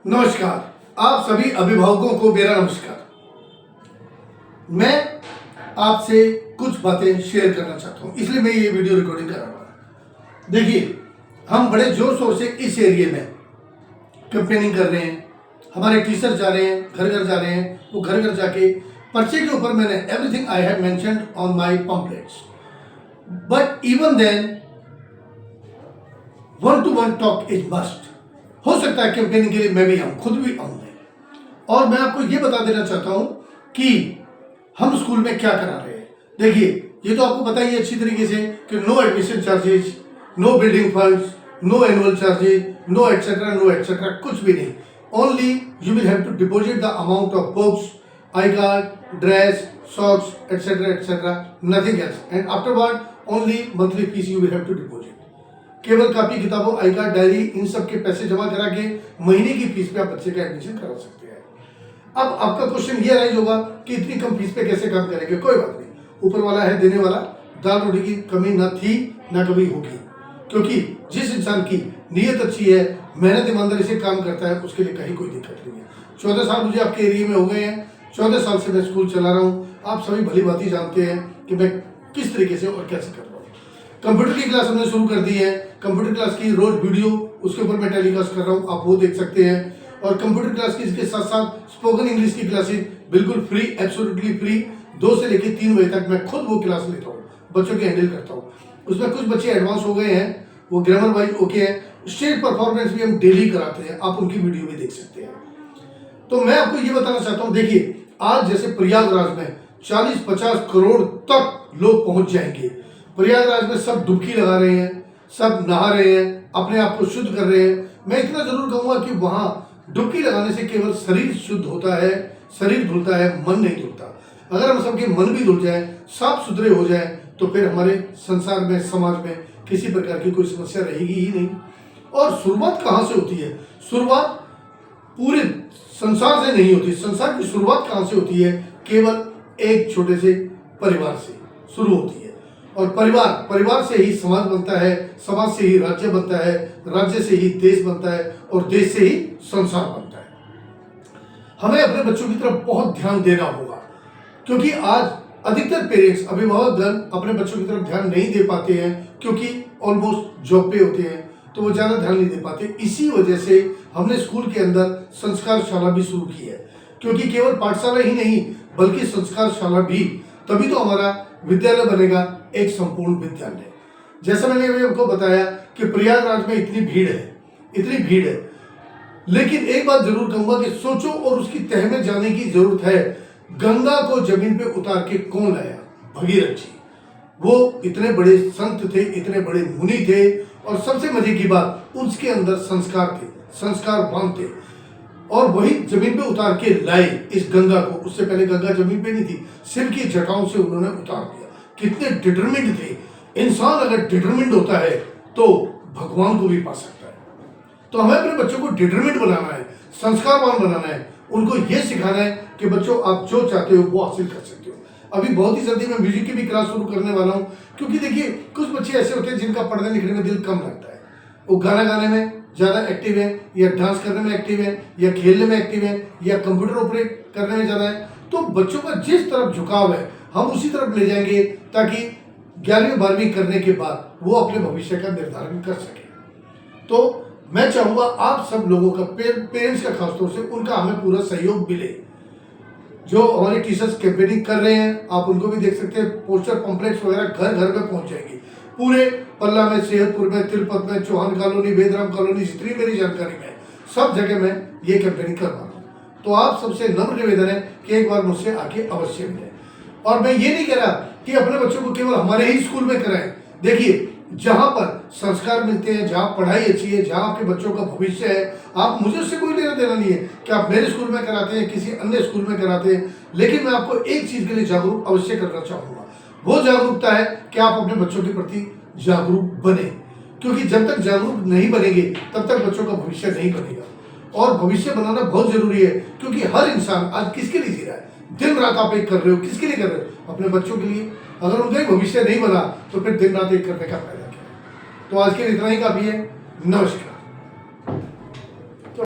नमस्कार। आप सभी अभिभावकों को मेरा नमस्कार। मैं आपसे कुछ बातें शेयर करना चाहता हूं, इसलिए मैं ये वीडियो रिकॉर्डिंग कर रहा हूं। देखिए, हम बड़े जोर शोर से इस एरिया में कैंपेनिंग कर रहे हैं। हमारे टीचर जा रहे हैं, घर घर जा रहे हैं। वो घर घर जाके पर्चे के ऊपर मैंने everything I have mentioned on my pamphlets, but even then one to one talk is must. हो सकता है कैंपेनिंग के लिए मैं भी आऊं, खुद भी आऊंगा। और मैं आपको ये बता देना चाहता हूं कि हम स्कूल में क्या करा रहे हैं। देखिए, ये तो आपको पता ही है अच्छी तरीके से कि no admission charges, no building funds, no annual charges, no etcetera, कुछ भी नहीं। Only you will have to deposit the amount of books, I card, dress, socks, etcetera, nothing else, and afterward only monthly fees you will have to deposit. केवल copy किताबों, I card, diary, इन सब के पैसे जमा करा के महीने की फीस पे आप बच्चे का एडमिशन करा सकते हैं। अब आपका क्वेश्चन ये राइज होगा कि इतनी कम फीस पे कैसे काम करेंगे। कोई बात नहीं, ऊपर वाला है देने वाला। दाल रोटी की कमी न थी न कभी होगी, क्योंकि जिस इंसान की नीयत अच्छी है, मेहनत ईमानदारी से काम करता है, उसके लिए कहीं कोई दिक्कत नहीं है। 14 साल मुझे आपके एरिया में हो गए हैं। 14 साल से मैं स्कूल चला रहा हूँ। आप सभी भली भांति जानते हैं कि मैं किस तरीके से और कैसे कर रहा हूँ। कंप्यूटर की क्लास हमने शुरू कर दी है। कंप्यूटर क्लास की रोज वीडियो उसके ऊपर मैं टेलीकास्ट कर रहा हूँ, आप वो देख सकते हैं। और कंप्यूटर क्लास की इसके साथ साथ स्पोकन इंग्लिश की क्लासेस बिल्कुल फ्री, एब्सोल्युटली फ्री। 2 से लेकर 3 बजे तक मैं खुद वो क्लास लेता हूँ, बच्चों की हैंडल करता हूँ। उसमें कुछ बच्चे एडवांस हो गए हैं, वो ग्रामर वाइज ओके हैं। स्टेज परफॉर्मेंस भी हम डेली कराते हैं, आप उनकी वीडियो भी देख सकते हैं। तो मैं आपको ये बताना चाहता हूँ, देखिए आज जैसे प्रयागराज में 40-50 करोड़ तक लोग पहुंच जाएंगे। प्रयागराज में सब डुबकी लगा रहे हैं, सब नहा रहे हैं, अपने आप को शुद्ध कर रहे हैं। मैं इतना जरूर कहूंगा कि वहां डुबकी लगाने से केवल शरीर शुद्ध होता है, शरीर धुलता है, मन नहीं धुलता। अगर हम सबके मन भी धुल जाए, साफ सुथरे हो जाए, तो फिर हमारे संसार में, समाज में किसी प्रकार की कोई समस्या रहेगी ही नहीं। और शुरुआत कहाँ से होती है? शुरुआत पूरे संसार से नहीं होती। संसार की शुरुआत कहाँ से होती है? केवल एक छोटे से परिवार से शुरू होती है। और परिवार से ही समाज बनता है, समाज से ही राज्य बनता है, राज्य से ही देश बनता है, और देश से ही संसार बनता है। हमें अपने बच्चों की तरफ बहुत ध्यान देना होगा, क्योंकि आज अधिकतर पेरेंट्स, अभिभावकगण अपने बच्चों की तरफ ध्यान नहीं दे पाते हैं, क्योंकि ऑलमोस्ट जॉब पे होते हैं, तो वो ज़्यादा ध्यान नहीं दे पाते। इसी वजह से हमने स्कूल के अंदर संस्कार शाला भी शुरू की है, क्योंकि केवल पाठशाला ही नहीं बल्कि संस्कार शाला भी, तभी तो हमारा विद्यालय बनेगा एक संपूर्ण विद्यालय। जैसा मैंने अभी आपको बताया कि प्रयागराज में इतनी भीड़ है, लेकिन एक बात जरूर कहूंगा कि सोचो और उसकी तह में जाने की जरूरत है। गंगा को जमीन पे उतार के कौन लाया? भगीरथ जी। वो इतने बड़े संत थे, इतने बड़े मुनि थे, और सबसे मजे की बात, उसके अंदर संस्कार थे, संस्कारवान थे, और वही जमीन पे उतार के लाए इस गंगा को। उससे पहले गंगा जमीन पे नहीं थी, सिर की जटाओं से उन्होंने उतार दिया। कितने डिटरमिंड थे। इंसान अगर डिटरमिंड होता है तो भगवान को भी पा सकता है। तो हमें अपने बच्चों को डिटरमिंड बनाना है, संस्कारवान बनाना है। उनको यह सिखाना है कि बच्चों, आप जो चाहते हो वो हासिल कर सकते हो। अभी बहुत ही जल्दी मैं म्यूजिक की भी क्लास शुरू करने वाला हूँ, क्योंकि देखिए कुछ बच्चे ऐसे होते हैं जिनका पढ़ने लिखने में दिल कम लगता है। वो गाना गाने में ज़्यादा एक्टिव है, या डांस करने में एक्टिव है, या खेलने में एक्टिव है, या कंप्यूटर ऑपरेट करने में ज़्यादा है। तो बच्चों का जिस तरफ झुकाव है हम उसी तरफ ले जाएंगे, ताकि 11वीं 12वीं करने के बाद वो अपने भविष्य का निर्धारण कर सके। तो मैं चाहूँगा आप सब लोगों का, पेरेंट्स का खासतौर से, उनका हमें पूरा सहयोग मिले। जो हमारे टीचर्स कैंपेनिंग कर रहे हैं, आप उनको भी देख सकते हैं। पोस्टर पंपलेट्स वगैरह घर घर में पहुंच जाएंगे। पूरे पल्ला में, सेहतपुर में, तिलपत में, चौहान कॉलोनी, वेदराम कॉलोनी, जितनी मेरी जानकारी में, सब जगह मैं ये कैंपेनिंग कर रहा हूँ। तो आप सबसे नम्र निवेदन है कि एक बार मुझसे आके अवश्य मिले। और मैं ये नहीं कह रहा कि अपने बच्चों को केवल हमारे ही स्कूल में कराएं। देखिए, जहां पर संस्कार मिलते हैं, जहां पढ़ाई अच्छी है, जहां आपके बच्चों का भविष्य है, आप, मुझे उससे कोई लेना देना नहीं है कि आप मेरे स्कूल में कराते हैं, किसी अन्य स्कूल में कराते हैं। लेकिन मैं आपको एक चीज के लिए जागरूक अवश्य करना चाहूंगा। वो जागरूकता है कि आप अपने बच्चों के प्रति जागरूक बने, क्योंकि जब तक जागरूक नहीं बनेंगे तब तक बच्चों का भविष्य नहीं बनेगा। और भविष्य बनाना बहुत जरूरी है, क्योंकि हर इंसान आज किसके लिए जी रहा है? दिन रात आप एक कर रहे हो, किसके लिए कर रहे हो? अपने बच्चों के लिए। अगर उनका ही भविष्य नहीं बना तो फिर दिन रात एक करने का फायदा क्या है? तो आज के लिए इतना ही काफी है। नमस्कार।